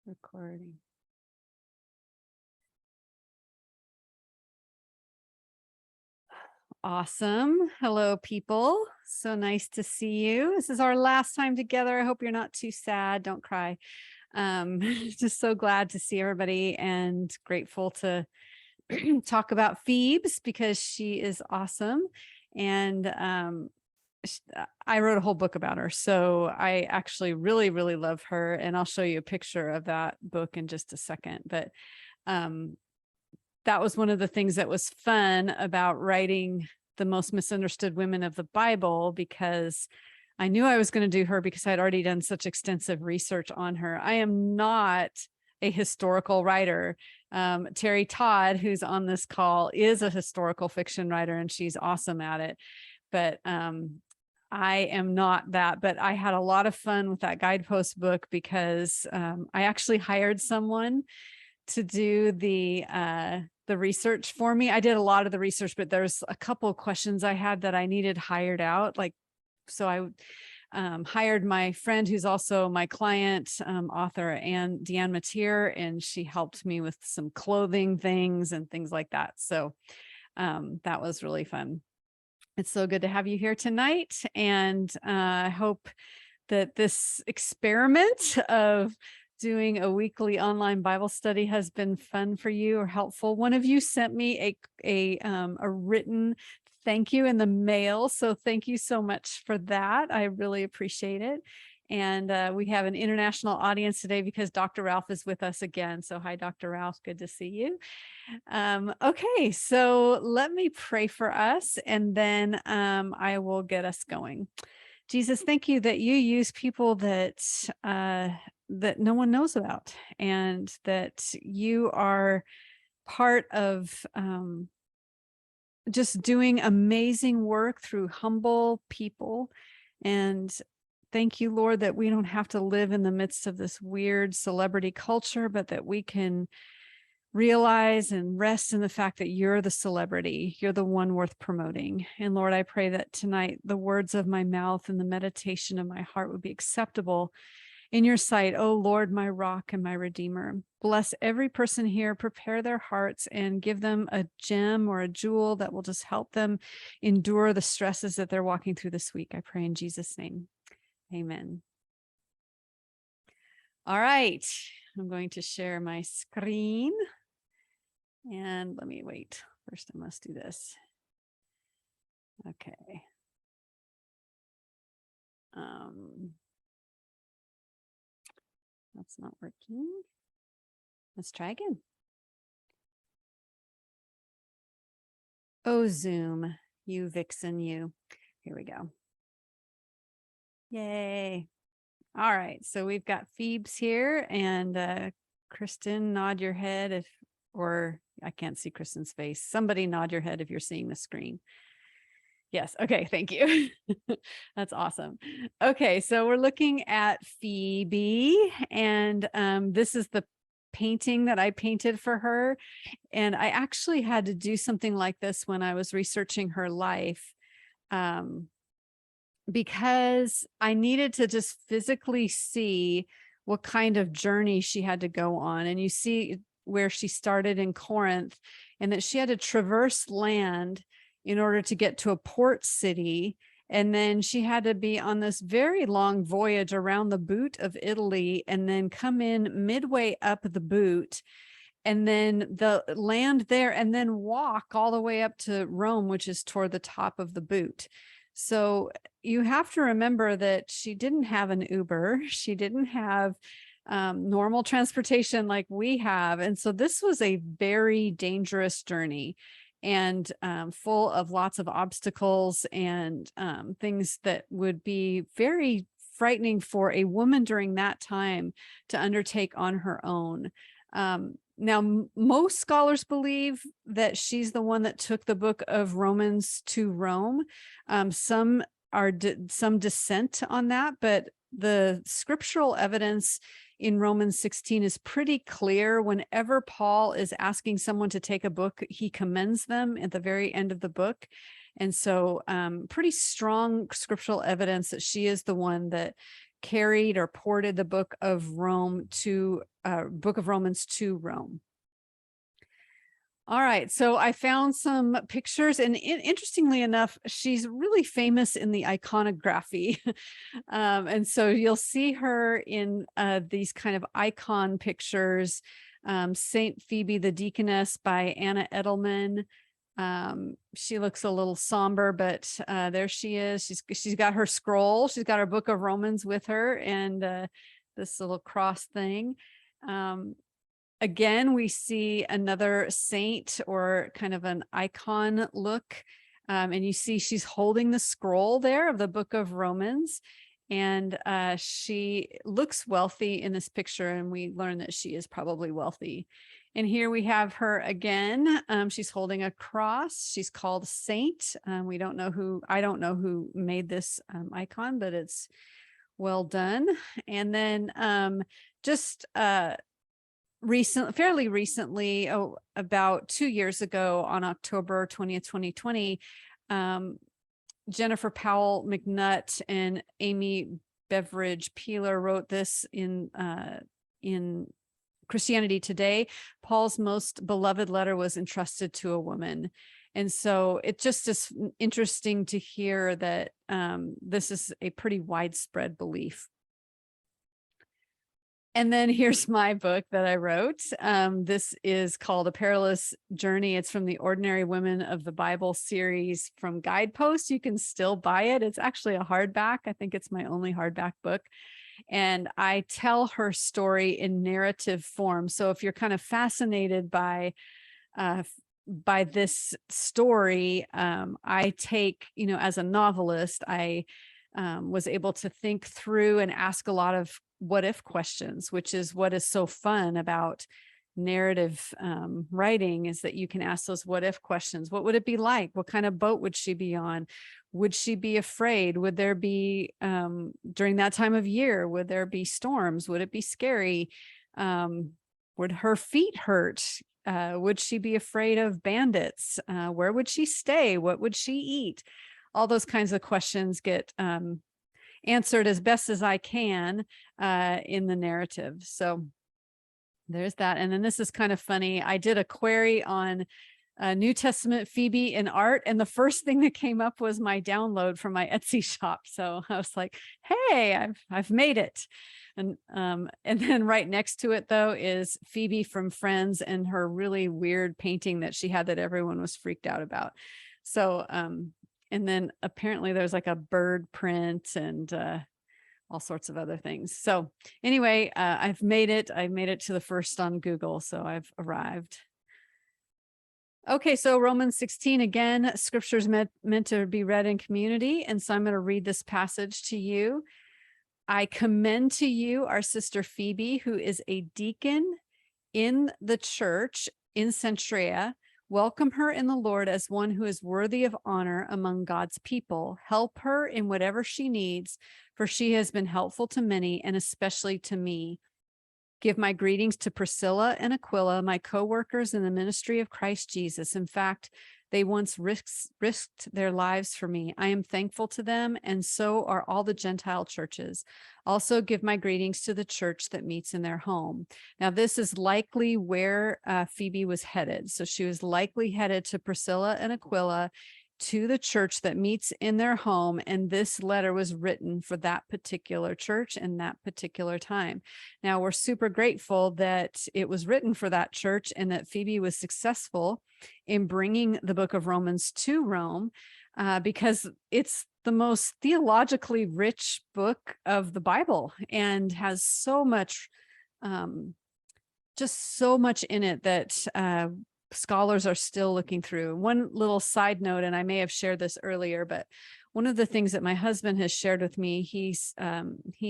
Recording. Awesome. Hello, people. So nice to see you. This is our last time together. I hope you're not too sad. Don't cry. Just so glad to see everybody and grateful to talk about Phoebes because she is awesome. And I wrote a whole book about her. So I actually really, really love her. And I'll show you a picture of that book in just a second. But that was one of the things that was fun about writing the most misunderstood women of the Bible, because I knew I was going to do her because I'd already done such extensive research on her. I am not a historical writer. Terry Todd, who's on this call, is a historical fiction writer, and she's awesome at it. But I am not that, but I had a lot of fun with that guidepost book because I actually hired someone to do the research for me. I did a lot of the research, but there's a couple of questions I had that I needed hired out. So I hired my friend who's also my client, author, and Deanne Mateer, and she helped me with some clothing things and things like that. So that was really fun. It's so good to have you here tonight. And I hope that this experiment of doing a weekly online Bible study has been fun for you or helpful. One of you sent me a written thank you in the mail. So thank you so much for that. I really appreciate it. And we have an international audience today because Dr. Ralph is with us again. So hi, Dr. Ralph. Good to see you. Okay, so let me pray for us and then I will get us going. Jesus, thank you that you use people that that no one knows about, and that you are part of just doing amazing work through humble people. And thank you, Lord, that we don't have to live in the midst of this weird celebrity culture, but that we can realize and rest in the fact that you're the celebrity, you're the one worth promoting. And Lord, I pray that tonight the words of my mouth and the meditation of my heart would be acceptable in your sight, oh Lord, my rock and my redeemer. Bless every person here, prepare their hearts and give them a gem or a jewel that will just help them endure the stresses that they're walking through this week. I pray in Jesus' name. Amen. All right, I'm going to share my screen. And let me wait. First, I must do this. Okay. That's not working. Let's try again. Oh, Zoom, you vixen, you. Here we go. Yay. All right. So we've got Phoebes here, and Kristen, nod your head if, or I can't see Kristen's face. Somebody nod your head if you're seeing the screen. Yes. Okay. Thank you. That's awesome. Okay. So we're looking at Phoebe, and this is the painting that I painted for her. And I actually had to do something like this when I was researching her life, because I needed to just physically see what kind of journey she had to go on. And you see where she started in Corinth, and that she had to traverse land in order to get to a port city. And then she had to be on this very long voyage around the boot of Italy and then come in midway up the boot and then the land there and then walk all the way up to Rome, which is toward the top of the boot. So you have to remember that she didn't have an Uber. She didn't have normal transportation like we have. And so this was a very dangerous journey, and full of lots of obstacles and things that would be very frightening for a woman during that time to undertake on her own. Now, most scholars believe that she's the one that took the book of Romans to Rome. Some dissent on that, but the scriptural evidence in Romans 16 is pretty clear. Whenever Paul is asking someone to take a book, he commends them at the very end of the book. And so pretty strong scriptural evidence that she is the one that carried or ported the book of Rome to Book of Romans to Rome. All right, so I found some pictures, and interestingly enough, she's really famous in the iconography. And so you'll see her in these kind of icon pictures. Saint Phoebe the Deaconess by Anna Edelman. She looks a little somber, but there she is. She's got her scroll. She's got her Book of Romans with her, and this little cross thing. Again, we see another saint or kind of an icon look. And you see she's holding the scroll there of the Book of Romans. And she looks wealthy in this picture, and we learn that she is probably wealthy. And here we have her again. She's holding a cross. She's called a saint. I don't know who made this icon, but it's well done. And then fairly recently, about 2 years ago, on October 20th, 2020, Jennifer Powell McNutt and Amy Beveridge Peeler wrote this in Christianity Today. Paul's most beloved letter was entrusted to a woman. And so it just is interesting to hear that this is a pretty widespread belief. And then here's my book that I wrote. This is called A Perilous Journey. It's from the Ordinary Women of the Bible series from Guidepost. You can still buy it. It's actually a hardback. I think it's my only hardback book. And I tell her story in narrative form. So if you're kind of fascinated by this story, I take, as a novelist, I was able to think through and ask a lot of what if questions, which is what is so fun about narrative writing, is that you can ask those what if questions. What would it be like? What kind of boat would she be on? Would she be afraid? Would there be, during that time of year, would there be storms? Would it be scary? Would her feet hurt? Would she be afraid of bandits? Where would she stay? What would she eat? All those kinds of questions get answered as best as I can in the narrative. So there's that. And then this is kind of funny. I did a query on New Testament Phoebe in art, and the first thing that came up was my download from my Etsy shop. So I was like, hey, I've made it. And then right next to it, though, is Phoebe from Friends and her really weird painting that she had that everyone was freaked out about. So and then apparently there's like a bird print and all sorts of other things. So anyway, I've made it. I made it to the first on Google, so I've arrived. Okay, so Romans 16, again, scripture is meant to be read in community. And so I'm going to read this passage to you. I commend to you our sister Phoebe, who is a deacon in the church in Centrea. Welcome her in the Lord as one who is worthy of honor among God's people. Help her in whatever she needs, for she has been helpful to many, and especially to me. Give my greetings to Priscilla and Aquila, my co-workers in the ministry of Christ Jesus. In fact, they once risked their lives for me. I am thankful to them, and so are all the Gentile churches. Also give my greetings to the church that meets in their home. Now, this is likely where Phoebe was headed. So she was likely headed to Priscilla and Aquila, to the church that meets in their home. And this letter was written for that particular church and that particular time. Now, we're super grateful that it was written for that church and that Phoebe was successful in bringing the book of Romans to Rome, because it's the most theologically rich book of the Bible and has so much, just so much in it that scholars are still looking through. One little side note, and I may have shared this earlier, but one of the things that my husband has shared with me, he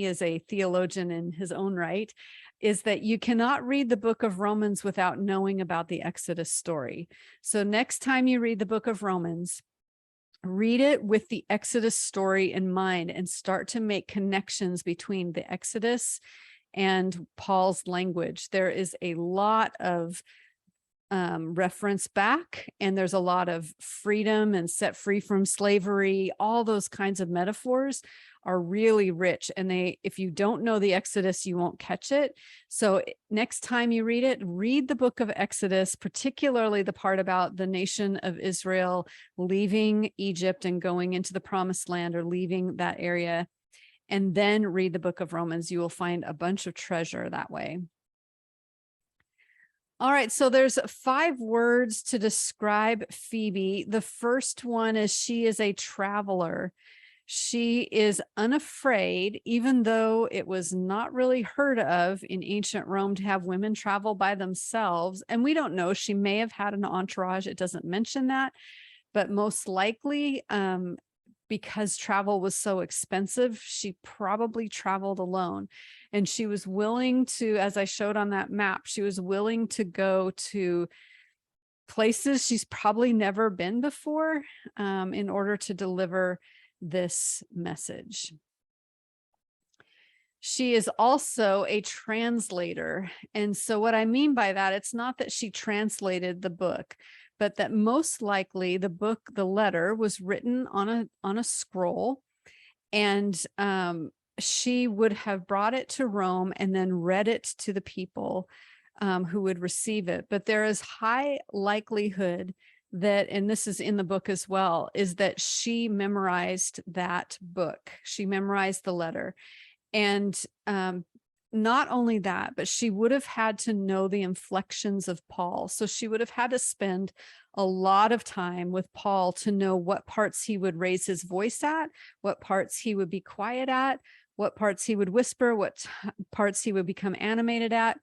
is a theologian in his own right, is that you cannot read the book of Romans without knowing about the Exodus story. So next time you read the book of Romans, read it with the Exodus story in mind and start to make connections between the Exodus and Paul's language. There is a lot of reference back, and there's a lot of freedom and set free from slavery. All those kinds of metaphors are really rich, and if you don't know the Exodus, you won't catch it. So next time you read it, read the book of Exodus, particularly the part about the nation of Israel leaving Egypt and going into the promised land, or leaving that area, and then read the book of Romans. You will find a bunch of treasure that way. All right, so there's 5 words to describe Phoebe. The first one is she is a traveler. She is unafraid, even though it was not really heard of in ancient Rome to have women travel by themselves. And we don't know, she may have had an entourage. It doesn't mention that, but most likely, because travel was so expensive, she probably traveled alone. And she was willing to, as I showed on that map, she was willing to go to places she's probably never been before, in order to deliver this message. She is also a translator. And so what I mean by that, it's not that she translated the book, but that most likely the book, the letter, was written on a scroll, and she would have brought it to Rome and then read it to the people who would receive it. But there is high likelihood that, and this is in the book as well, is that she memorized that book. She memorized the letter. And not only that, but she would have had to know the inflections of Paul. So she would have had to spend a lot of time with Paul to know what parts he would raise his voice at, what parts he would be quiet at, what parts he would whisper, what parts he would become animated at.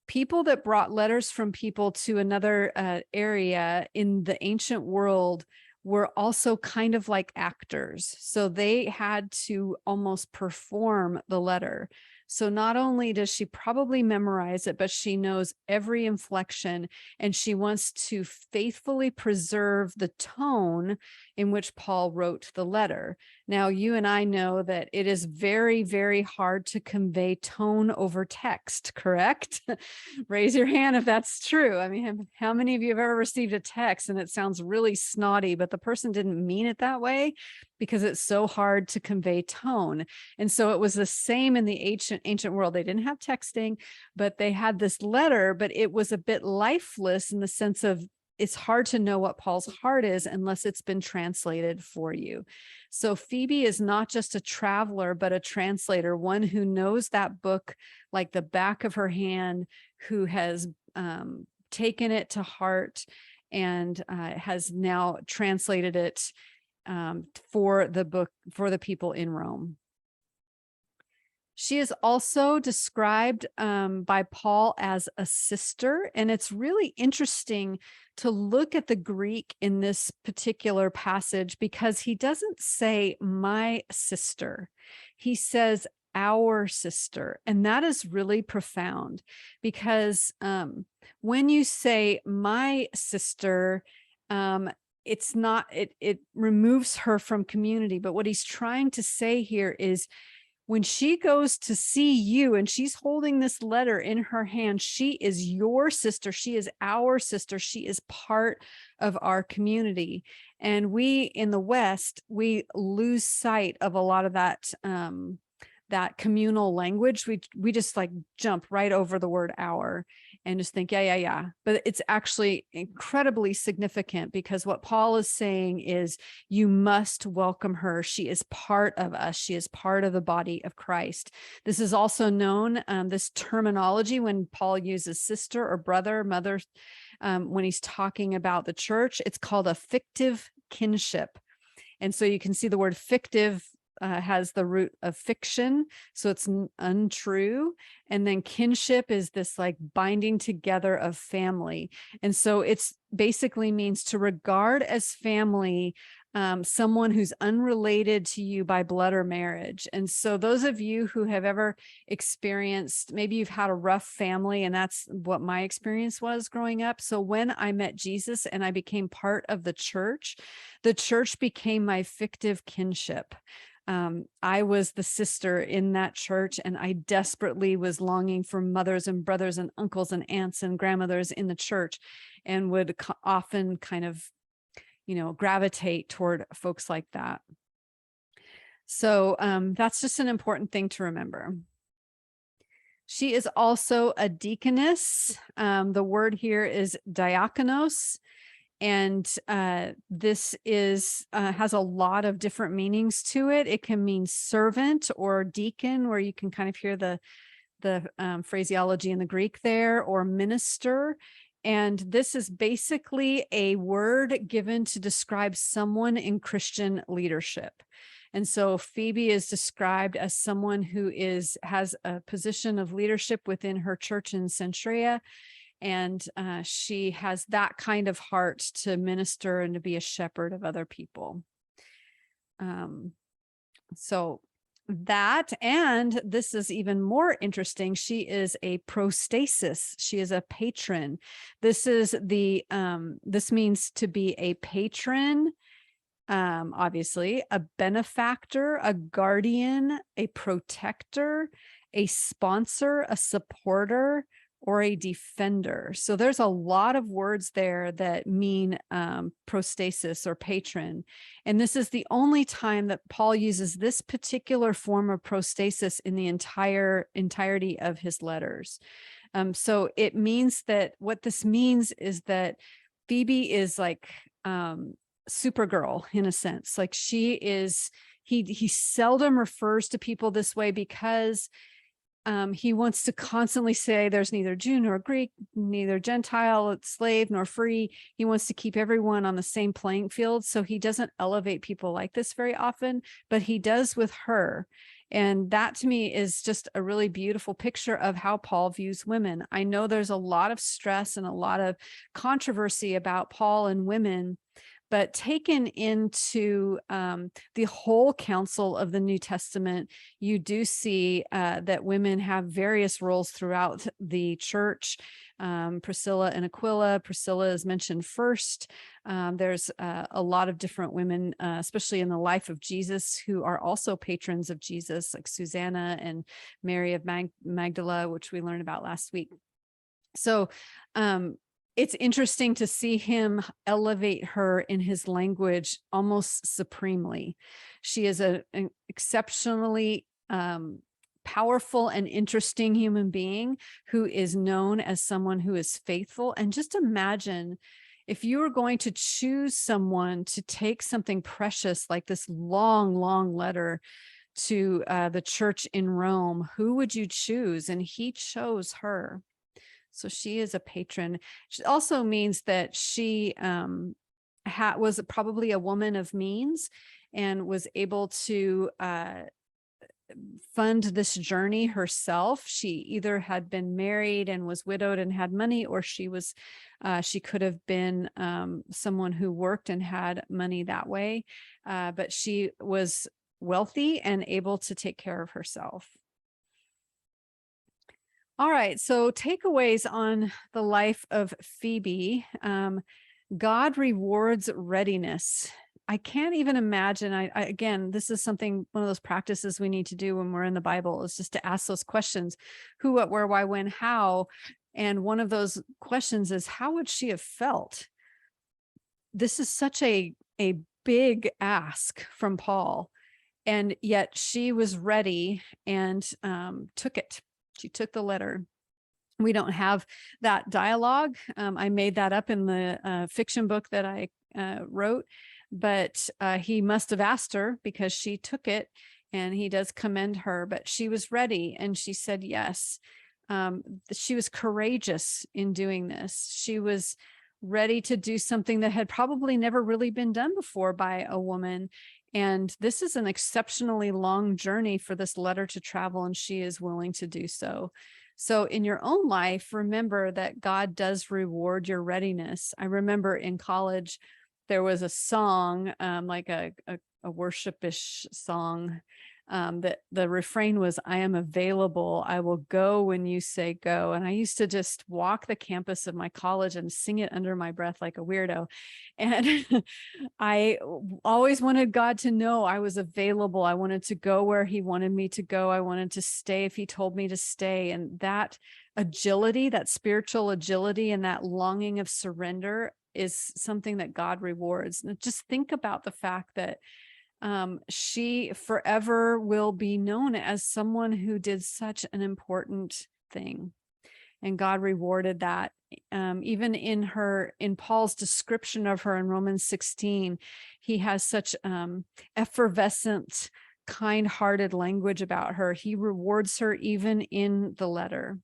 People that brought letters from people to another area in the ancient world were also kind of like actors. So they had to almost perform the letter. So not only does she probably memorize it, but she knows every inflection, and she wants to faithfully preserve the tone in which Paul wrote the letter. Now, you and I know that it is very, very hard to convey tone over text, correct? Raise your hand if that's true. I mean, how many of you have ever received a text and it sounds really snotty, but the person didn't mean it that way? Because it's so hard to convey tone. And so it was the same in the ancient world. They didn't have texting, but they had this letter, but it was a bit lifeless in the sense of it's hard to know what Paul's heart is unless it's been translated for you. So Phoebe is not just a traveler, but a translator, one who knows that book like the back of her hand, who has taken it to heart and has now translated it for the book, for the people in Rome. She is also described by Paul as a sister, and it's really interesting to look at the Greek in this particular passage, because he doesn't say my sister, he says our sister. And that is really profound, because when you say my sister, it's not, it removes her from community. But what he's trying to say here is, when she goes to see you and she's holding this letter in her hand, she is your sister. She is our sister. She is part of our community. And we in the West, we lose sight of a lot of that, that communal language. We just like jump right over the word our and just think, yeah. But it's actually incredibly significant, because what Paul is saying is you must welcome her. She is part of us. She is part of the body of Christ. This is also known, this terminology, when Paul uses sister or brother, mother, when he's talking about the church, it's called a fictive kinship. And so you can see the word fictive has the root of fiction, so it's untrue. And then kinship is this like binding together of family. And so it's basically means to regard as family someone who's unrelated to you by blood or marriage. And so those of you who have ever experienced, maybe you've had a rough family, and that's what my experience was growing up. So when I met Jesus and I became part of the church became my fictive kinship. I was the sister in that church, and I desperately was longing for mothers and brothers and uncles and aunts and grandmothers in the church, and would often kind of, gravitate toward folks like that. So that's just an important thing to remember. She is also a deaconess. The word here is diakonos. And this is has a lot of different meanings to it. It can mean servant or deacon, where you can kind of hear the phraseology in the Greek there, or minister. And this is basically a word given to describe someone in Christian leadership. And so Phoebe is described as someone who has a position of leadership within her church in Centuria. And she has that kind of heart to minister and to be a shepherd of other people. So that, and this is even more interesting, she is a prostasis. She is a patron. This is this means to be a patron, obviously, a benefactor, a guardian, a protector, a sponsor, a supporter, or a defender. So there's a lot of words there that mean prostasis or patron. And this is the only time that Paul uses this particular form of prostasis in the entirety of his letters. So it means that what this means is that Phoebe is like Supergirl in a sense. Like she is, he seldom refers to people this way because he wants to constantly say there's neither Jew nor Greek, neither Gentile, slave nor free. He wants to keep everyone on the same playing field. So he doesn't elevate people like this very often, but he does with her. And that to me is just a really beautiful picture of how Paul views women. I know there's a lot of stress and a lot of controversy about Paul and women, but taken into the whole counsel of the New Testament, you do see that women have various roles throughout the church. Priscilla and Aquila. Priscilla is mentioned first. There's a lot of different women, especially in the life of Jesus, who are also patrons of Jesus, like Susanna and Mary of Magdala, which we learned about last week. So it's interesting to see him elevate her in his language almost supremely. She is an exceptionally powerful and interesting human being who is known as someone who is faithful. And just imagine if you were going to choose someone to take something precious like this long, long letter to the church in Rome, who would you choose? And he chose her. So she is a patron. She also means that she was probably a woman of means and was able to fund this journey herself. She either had been married and was widowed and had money, or she could have been someone who worked and had money that way. But she was wealthy and able to take care of herself. All right, so takeaways on the life of Phoebe. God rewards readiness. I can't even imagine. Again, this is one of those practices we need to do when we're in the Bible, is just to ask those questions: who, what, where, why, when, how. And one of those questions is, how would she have felt? This is such a big ask from Paul, and yet she was ready and took it. She took the letter. We don't have that dialogue. I made that up in the fiction book that I wrote, but he must have asked her because she took it, and he does commend her. But she was ready and she said yes. She was courageous in doing this. She was ready to do something that had probably never really been done before by a woman. And this is an exceptionally long journey for this letter to travel, and she is willing to do so. So in your own life, remember that God does reward your readiness. I remember in college, there was a song, like a worship-ish song that the refrain was, I am available. I will go when you say go. And I used to just walk the campus of my college and sing it under my breath like a weirdo. And I always wanted God to know I was available. I wanted to go where he wanted me to go. I wanted to stay if he told me to stay. And that agility, that spiritual agility, and that longing of surrender is something that God rewards. And just think about the fact that she forever will be known as someone who did such an important thing. And God rewarded that. Even in Paul's description of her in Romans 16, he has such effervescent, kind-hearted language about her. He rewards her even in the letter.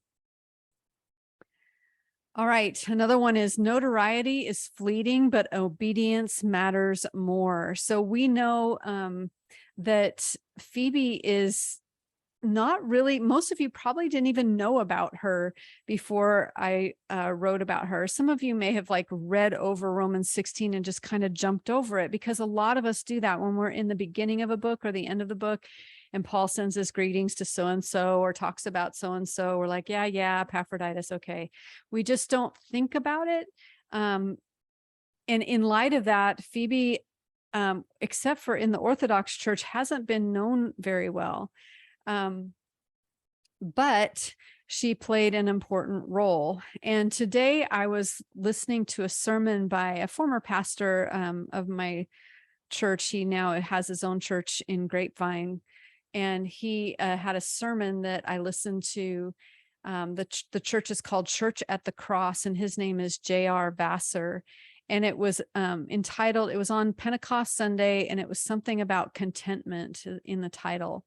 All right, another one is notoriety is fleeting, but obedience matters more. So we know that Phoebe is not really, most of you probably didn't even know about her before I wrote about her. Some of you may have like read over Romans 16 and just kind of jumped over it, because a lot of us do that when we're in the beginning of a book or the end of the book, and Paul sends his greetings to so-and-so or talks about so-and-so. We're like, yeah, Epaphroditus, okay. We just don't think about it. And in light of that, Phoebe, except for in the Orthodox Church, hasn't been known very well. But she played an important role. And today I was listening to a sermon by a former pastor of my church. He now has his own church in Grapevine. And he had a sermon that I listened to. The church is called Church at the Cross, and his name is J.R. Vassar. And it was entitled, it was on Pentecost Sunday, and it was something about contentment in the title.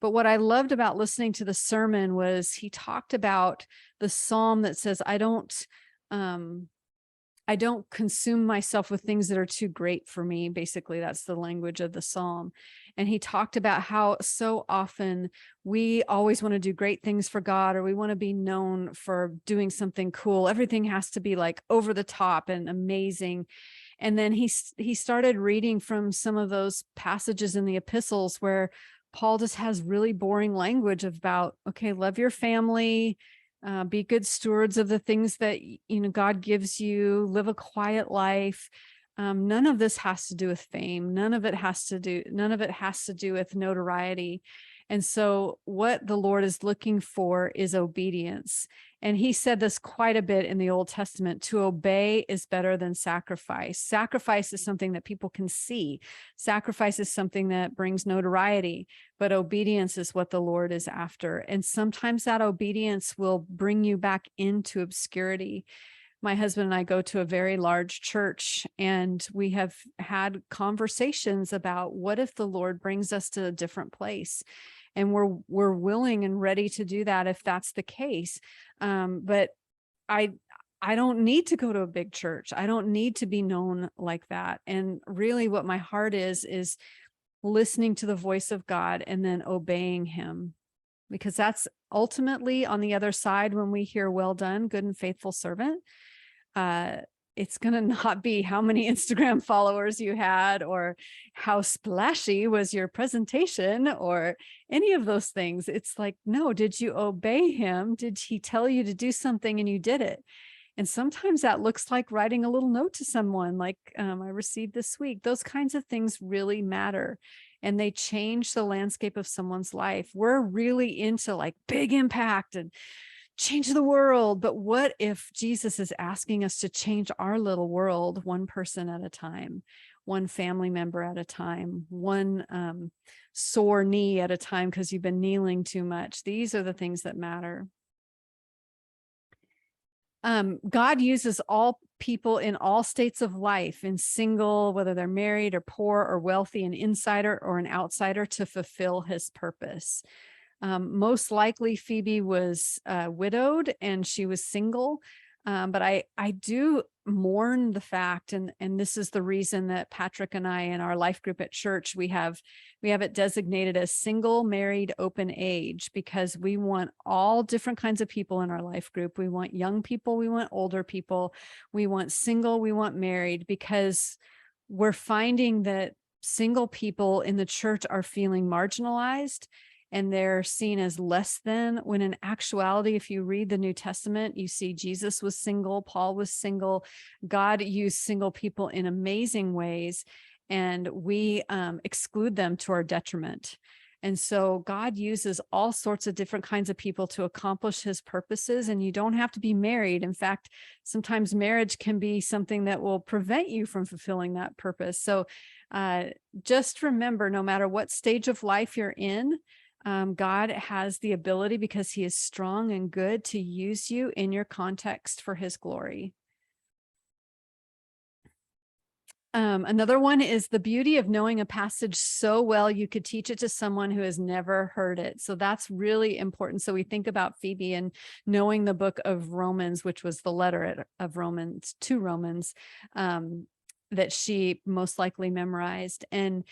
But what I loved about listening to the sermon was he talked about the psalm that says, I don't consume myself with things that are too great for me. Basically, that's the language of the psalm. And he talked about how so often we always want to do great things for God, or we want to be known for doing something cool. Everything has to be like over the top and amazing. And then he started reading from some of those passages in the epistles where Paul just has really boring language about, okay, love your family, be good stewards of the things that, God gives you, live a quiet life. None of this has to do with fame. None of it has to do with notoriety. And so what the Lord is looking for is obedience. And he said this quite a bit in the Old Testament: to obey is better than sacrifice. Sacrifice is something that people can see. Sacrifice is something that brings notoriety, but obedience is what the Lord is after. And sometimes that obedience will bring you back into obscurity. My husband and I go to a very large church, and we have had conversations about what if the Lord brings us to a different place. And we're willing and ready to do that if that's the case. But I don't need to go to a big church. I don't need to be known like that. And really what my heart is listening to the voice of God and then obeying him, because that's ultimately on the other side. When we hear, well done, good and faithful servant, it's going to not be how many Instagram followers you had, or how splashy was your presentation, or any of those things. It's like, no, did you obey him? Did he tell you to do something and you did it? And sometimes that looks like writing a little note to someone like I received this week. Those kinds of things really matter, and they change the landscape of someone's life. We're really into like big impact and change the world. But what if Jesus is asking us to change our little world one person at a time, one family member at a time, one sore knee at a time because you've been kneeling too much? These are the things that matter. God uses all people in all states of life, in single, whether they're married or poor or wealthy, an insider or an outsider, to fulfill his purpose. Most likely Phoebe was widowed and she was single. But I do mourn the fact, and this is the reason that Patrick and I in our life group at church, we have it designated as single, married, open age, because we want all different kinds of people in our life group. We want young people, we want older people, we want single, we want married, because we're finding that single people in the church are feeling marginalized and they're seen as less than, when in actuality, if you read the New Testament, you see Jesus was single, Paul was single, God used single people in amazing ways, and we exclude them to our detriment. And so God uses all sorts of different kinds of people to accomplish his purposes, and you don't have to be married. In fact, sometimes marriage can be something that will prevent you from fulfilling that purpose. So just remember, no matter what stage of life you're in, God has the ability, because he is strong and good, to use you in your context for his glory. Another one is the beauty of knowing a passage so well you could teach it to someone who has never heard it. So that's really important. So we think about Phoebe and knowing the book of Romans, which was the letter of Romans to Romans, that she most likely memorized. And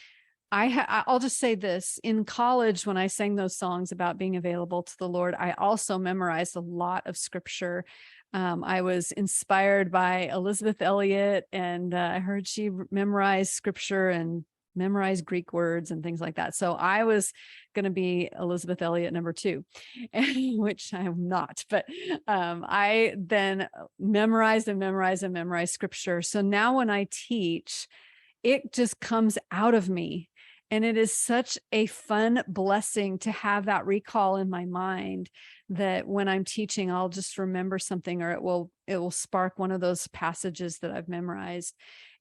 I'll just say this: in college, when I sang those songs about being available to the Lord, I also memorized a lot of scripture. I was inspired by Elizabeth Elliot, and I heard she memorized scripture and memorized Greek words and things like that. So I was going to be Elizabeth Elliot number 2, which I'm not, but I then memorized scripture. So now when I teach, it just comes out of me. And it is such a fun blessing to have that recall in my mind, that when I'm teaching, I'll just remember something, or it will spark one of those passages that I've memorized.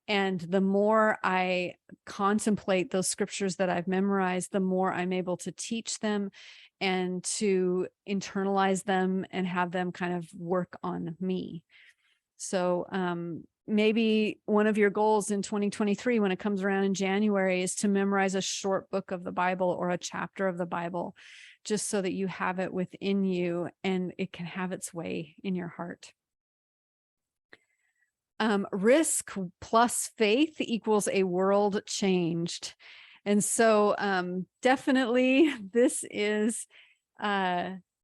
And the more I contemplate those scriptures that I've memorized, the more I'm able to teach them and to internalize them and have them kind of work on me. So maybe one of your goals in 2023, when it comes around in January, is to memorize a short book of the Bible or a chapter of the Bible, just so that you have it within you and it can have its way in your heart. Risk plus faith equals a world changed. And so definitely this is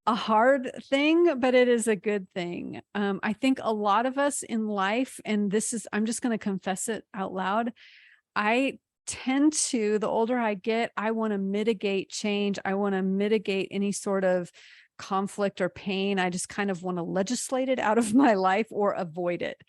a hard thing, but it is a good thing. I think a lot of us in life, and I'm just going to confess it out loud, I tend to, the older I get, I want to mitigate change. I want to mitigate any sort of conflict or pain. I just kind of want to legislate it out of my life or avoid it.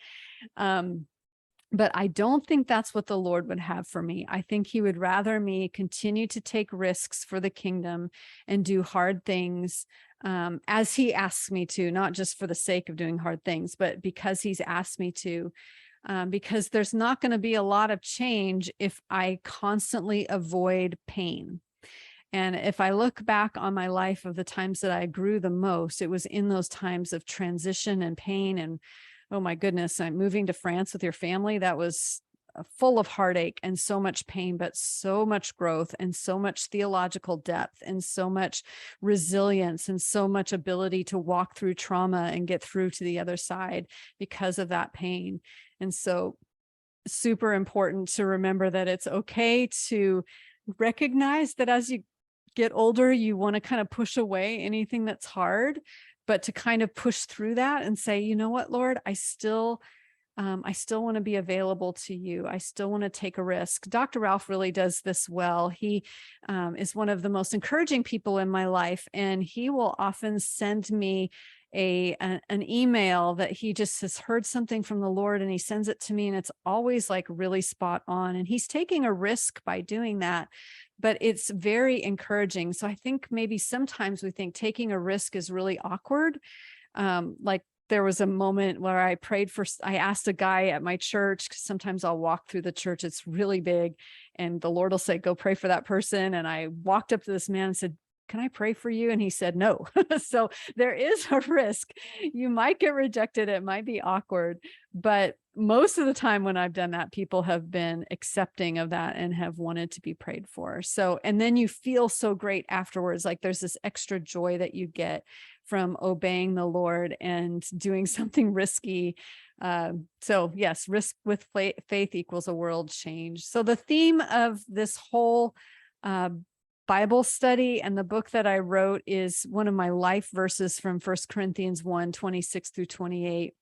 But I don't think that's what the Lord would have for me. I think he would rather me continue to take risks for the kingdom and do hard things as he asks me to, not just for the sake of doing hard things, but because he's asked me to, because there's not going to be a lot of change if I constantly avoid pain. And if I look back on my life of the times that I grew the most, it was in those times of transition and pain. And oh my goodness, I'm moving to France with your family. That was full of heartache and so much pain, but so much growth and so much theological depth and so much resilience and so much ability to walk through trauma and get through to the other side because of that pain. And so super important to remember that it's okay to recognize that as you get older, you want to kind of push away anything that's hard, but to kind of push through that and say, you know what, Lord, I still want to be available to you. I still want to take a risk. Dr. Ralph really does this well. He is one of the most encouraging people in my life, and he will often send me an email that he just has heard something from the Lord, and he sends it to me, and it's always like really spot on. And he's taking a risk by doing that, but it's very encouraging. So I think maybe sometimes we think taking a risk is really awkward. Like there was a moment where I asked a guy at my church, 'cause sometimes I'll walk through the church, it's really big, and the Lord will say, go pray for that person. And I walked up to this man and said, can I pray for you? And he said, no. So there is a risk. You might get rejected. It might be awkward, but most of the time when I've done that, people have been accepting of that and have wanted to be prayed for. So, and then you feel so great afterwards. Like there's this extra joy that you get from obeying the Lord and doing something risky. So yes, risk with faith equals a world change. So the theme of this whole Bible study and the book that I wrote is one of my life verses from 1 Corinthians 1, 26 through 28.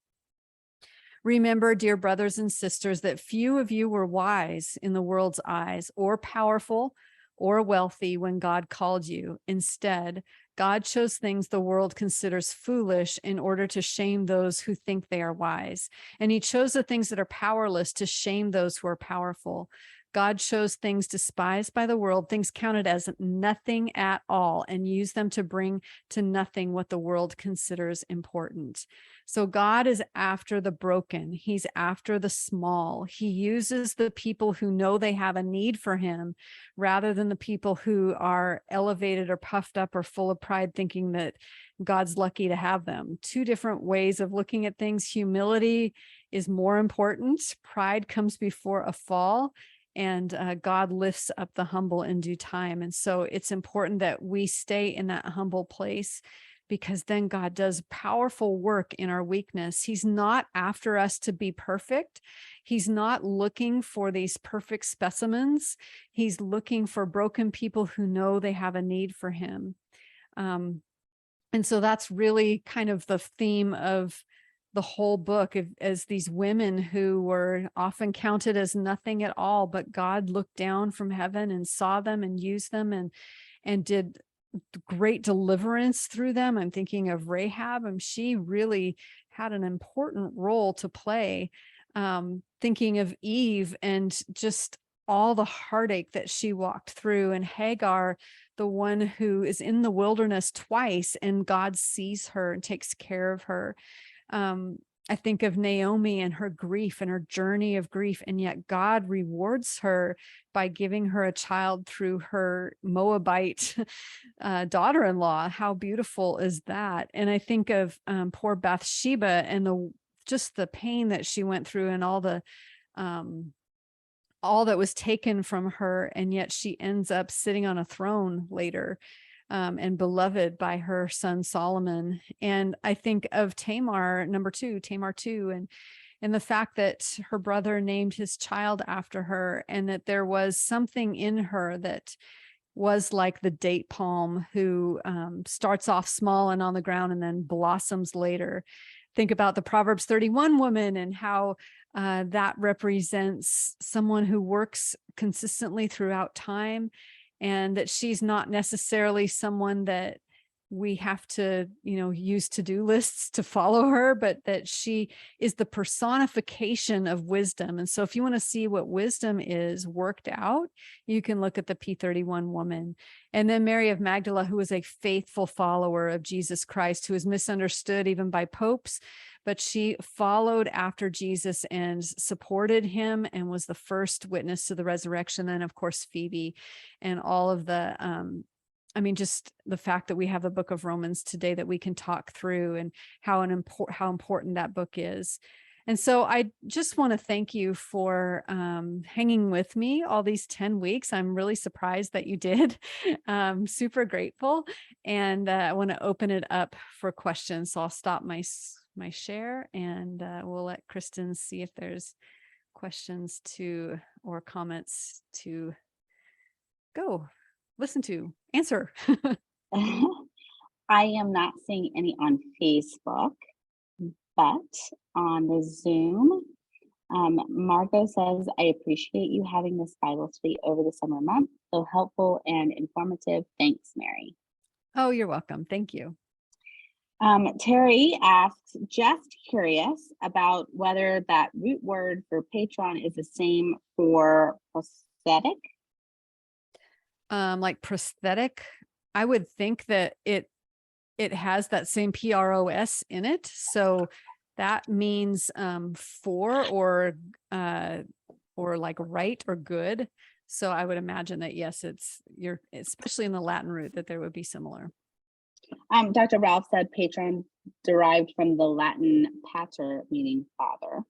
Remember, dear brothers and sisters, that few of you were wise in the world's eyes, or powerful, or wealthy when God called you. Instead, God chose things the world considers foolish in order to shame those who think they are wise. And he chose the things that are powerless to shame those who are powerful. God chose things despised by the world, things counted as nothing at all, and used them to bring to nothing what the world considers important. So God is after the broken. He's after the small. He uses the people who know they have a need for him rather than the people who are elevated or puffed up or full of pride, thinking that God's lucky to have them. Two different ways of looking at things. Humility is more important. Pride comes before a fall. And God lifts up the humble in due time. And so it's important that we stay in that humble place, because then God does powerful work in our weakness. He's not after us to be perfect. He's not looking for these perfect specimens. He's looking for broken people who know they have a need for him. And so that's really kind of the theme of the whole book, as these women who were often counted as nothing at all, but God looked down from heaven and saw them and used them and did great deliverance through them. I'm thinking of Rahab, and she really had an important role to play. Thinking of Eve and just all the heartache that she walked through, and Hagar, the one who is in the wilderness twice, and God sees her and takes care of her. I think of Naomi and her grief and her journey of grief, and yet God rewards her by giving her a child through her Moabite daughter-in-law. How beautiful is that? And I think of poor Bathsheba and just the pain that she went through, and all that was taken from her, and yet she ends up sitting on a throne later. And beloved by her son Solomon. And I think of Tamar, Tamar 2, and the fact that her brother named his child after her, and that there was something in her that was like the date palm, who starts off small and on the ground and then blossoms later. Think about the Proverbs 31 woman, and how that represents someone who works consistently throughout time, and that she's not necessarily someone that we have to, use to-do lists to follow her, but that she is the personification of wisdom. And so if you want to see what wisdom is worked out, you can look at the P31 woman. And then Mary of Magdala, who was a faithful follower of Jesus Christ, who was misunderstood even by popes, but she followed after Jesus and supported him and was the first witness to the resurrection. Then, of course, Phoebe, and all of the, just the fact that we have the book of Romans today that we can talk through, and how important that book is. And so I just want to thank you for hanging with me all these 10 weeks. I'm really surprised that you did. Super grateful. And I want to open it up for questions. So I'll stop my share, and we'll let Kristen see if there's questions or comments to go listen to, answer. I am not seeing any on Facebook, but on the Zoom, Margot says, I appreciate you having this Bible study over the summer month. So helpful and informative. Thanks, Mary. Oh, you're welcome. Thank you. Terry asks, just curious about whether that root word for patron is the same for prosthetic. Like prosthetic, I would think that it has that same PROS in it. So that means for, or like right or good. So I would imagine that, yes, especially in the Latin root, that there would be similar. Dr. Ralph said patron derived from the Latin pater, meaning father.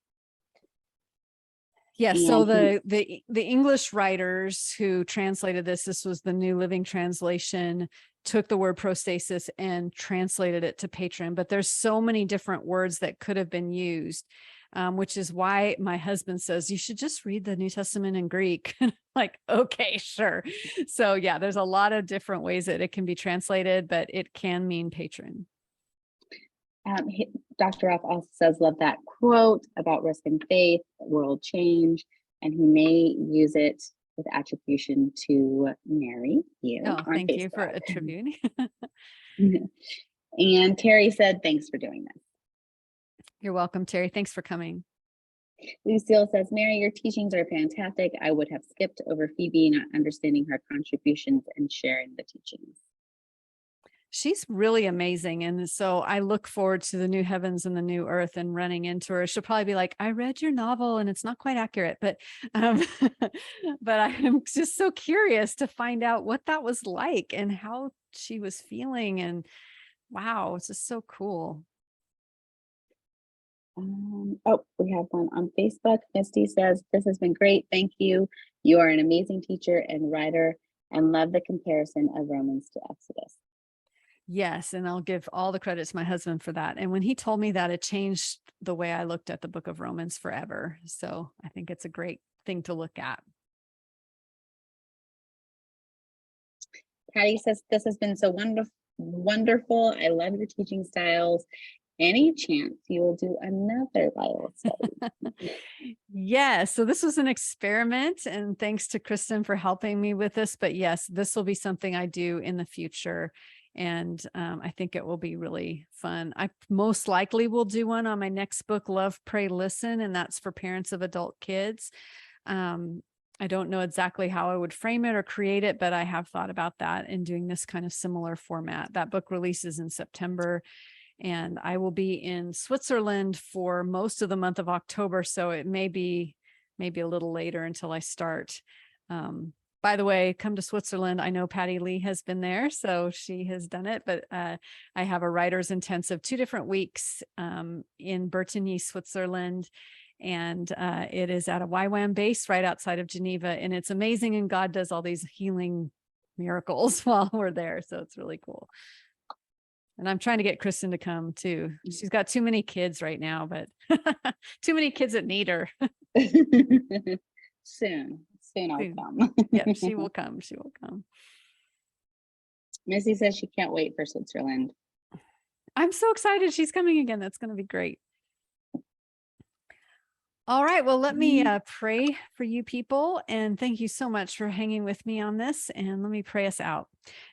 Yes. Yeah, so the English writers who translated this was the New Living Translation, took the word prostasis and translated it to patron. But there's so many different words that could have been used, which is why my husband says you should just read the New Testament in Greek. Like, okay, sure. So yeah, there's a lot of different ways that it can be translated, but it can mean patron. Dr. Ralph also says, love that quote about risk and faith, world change, and he may use it with attribution to Mary, you, Oh, on thank you for Facebook. attributing. And Terry said, thanks for doing this. You're welcome, Terry. Thanks for coming. Lucille says, Mary, your teachings are fantastic. I would have skipped over Phoebe, not understanding her contributions and sharing the teachings. She's really amazing. And so I look forward to the new heavens and the new earth and running into her. She'll probably be like, I read your novel and it's not quite accurate, but but I'm just so curious to find out what that was like and how she was feeling. And wow, it's just so cool. Oh, we have one on Facebook. Misty says, this has been great. Thank you. You are an amazing teacher and writer, and love the comparison of Romans to Exodus. Yes. And I'll give all the credit to my husband for that. And when he told me that, it changed the way I looked at the book of Romans forever. So I think it's a great thing to look at. Patty says, this has been so wonderful. I love your teaching styles. Any chance you will do another Bible study? Yes. So this was an experiment, and thanks to Kristen for helping me with this. But yes, this will be something I do in the future. And I think it will be really fun. I most likely will do one on my next book, Love, Pray, Listen, and that's for parents of adult kids. I don't know exactly how I would frame it or create it, but I have thought about that and doing this kind of similar format. That book releases in September, and I will be in Switzerland for most of the month of October. So it may be maybe a little later until I start. By the way, come to Switzerland. I know Patty Lee has been there, so she has done it, but I have a writer's intensive 2 different weeks in Bertigny, Switzerland. And it is at a YWAM base right outside of Geneva. And it's amazing. And God does all these healing miracles while we're there. So it's really cool. And I'm trying to get Kristen to come too. She's got too many kids right now, but too many kids that need her. Soon I'll come. Yep, she will come. She will come. Missy says she can't wait for Switzerland. I'm so excited she's coming again. That's going to be great. All right. Well, let me pray for you people. And thank you so much for hanging with me on this. And let me pray us out.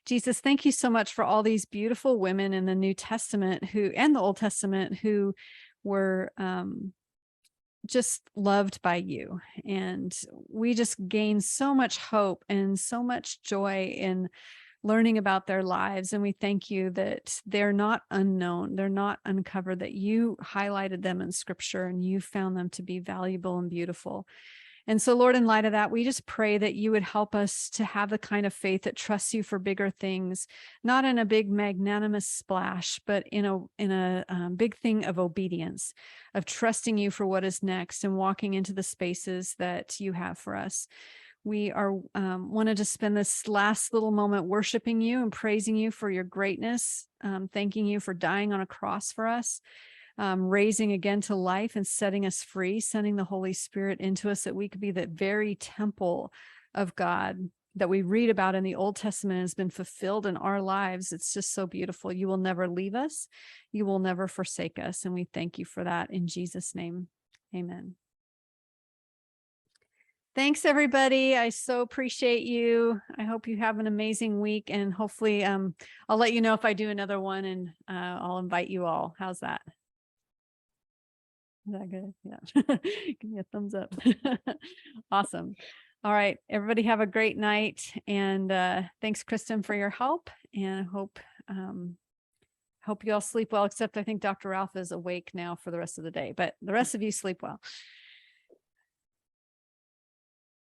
Jesus, thank you so much for all these beautiful women in the New Testament and the Old Testament who were just loved by you. And we just gain so much hope and so much joy in learning about their lives. And we thank you that they're not unknown, they're not uncovered, that you highlighted them in scripture and you found them to be valuable and beautiful. And so, Lord, in light of that, we just pray that you would help us to have the kind of faith that trusts you for bigger things, not in a big magnanimous splash, but in a big thing of obedience, of trusting you for what is next and walking into the spaces that you have for us. We are wanted to spend this last little moment worshiping you and praising you for your greatness, thanking you for dying on a cross for us, raising again to life and setting us free, sending the Holy Spirit into us that we could be the very temple of God that we read about in the Old Testament has been fulfilled in our lives. It's just so beautiful. You will never leave us. You will never forsake us. And we thank you for that in Jesus' name. Amen. Thanks, everybody. I so appreciate you. I hope you have an amazing week, and hopefully I'll let you know if I do another one, and I'll invite you all. How's that? Is that good? Yeah. Give me a thumbs up. Awesome. All right. Everybody have a great night. And thanks, Kristen, for your help. And hope you all sleep well, except I think Dr. Ralph is awake now for the rest of the day, but the rest of you sleep well.